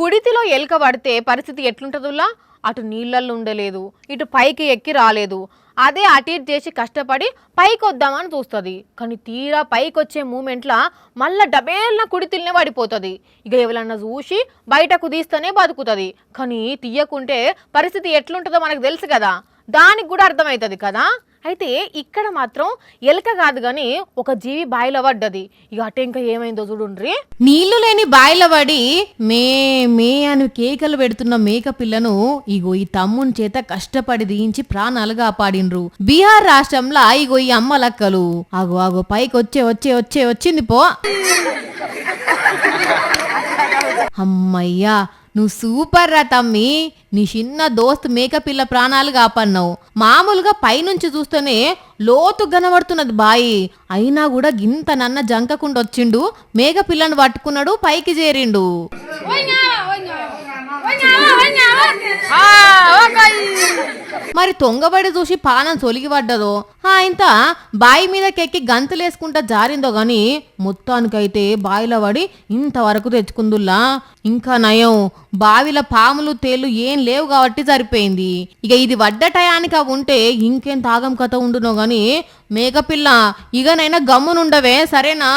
కుడితిలో ఎలుక పడితే పరిస్థితి ఎట్లుంటదులా? అటు నీళ్ళల్లో ఉండలేదు, ఇటు పైకి ఎక్కి రాలేదు. అదే అటు ఇటు చేసి కష్టపడి పైకి వద్దామని చూస్తుంది. కానీ తీరా పైకి వచ్చే మూమెంట్లా మళ్ళా డబేల్న కుడితిల్నే పడిపోతుంది. ఇక ఎవరన్నా చూసి బయటకు తీస్తేనే బతుకుతుంది. కానీ తీయకుంటే పరిస్థితి ఎట్లుంటుందో మనకు తెలుసు కదా, దానికి కూడా అర్థమవుతుంది కదా. అయితే ఇక్కడ మాత్రం ఎలుక కాదు గాని ఒక జీవి బాయిలో పడ్డది. ఇక అటే ఇంకా ఏమైందో చూడుండ్రి. నీళ్లు లేని బాయిలో పడి మే మే అని కేకలు పెడుతున్న మేక పిల్లను ఇగో ఈ తమ్ముని చేత కష్టపడి దించి ప్రాణాలు కాపాడిండ్రు. బీహార్ రాష్ట్రంలో ఇగో ఈ అమ్మలక్కలు ఆగో ఆగో పైకి వచ్చింది పో. అమ్మయ్యా, నువ్వు సూపర్ రా తమ్మి, నీ చిన్న దోస్త్ మేకపిల్ల ప్రాణాలు కాపాడినావు. మామూలుగా పైనుంచి చూస్తేనే లోతు కనబడుతున్నది బాయి, అయినా కూడా గింత నన్న జంకకుండా వచ్చిండు, మేకపిల్లను పట్టుకున్నాడు, పైకి చేరిండు. మరి తొంగబడి చూసి పానం సొలిగి పడ్డదో ఇంత బాయి మీదకెక్కి గంతులేసుకుంటా జారిందో గాని మొత్తానికైతే బావిలో పడి ఇంతవరకు తెచ్చుకుందుల్లా. ఇంకా నయం, బావిల పాములు తేళ్లు ఏం లేవు కాబట్టి సరిపోయింది. ఇక ఇది వడ్డ టయానికి అవి ఉంటే ఇంకేం తాగం కథ ఉండునో గాని మేకపిల్ల ఇకనైనా గమ్మునుండవే, సరేనా?